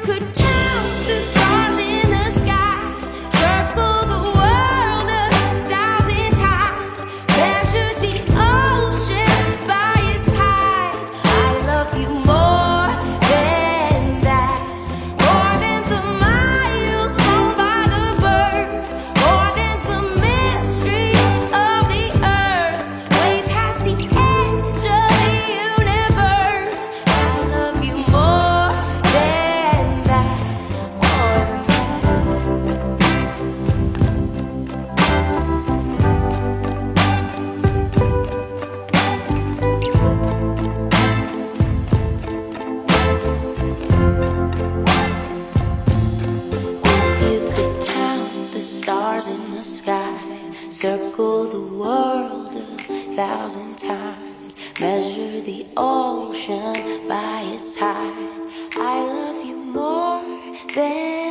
could count the stars in the sky, circle the world 1,000 times, measure the ocean by its tides, I love you more than that, more than the miles flown by the birds, more than the mystery of the earth, way past the edge of the universe, I love you more than that, more than If you could count the stars in the sky, circle the world 1,000 times, measure the ocean by its tides, I love you more than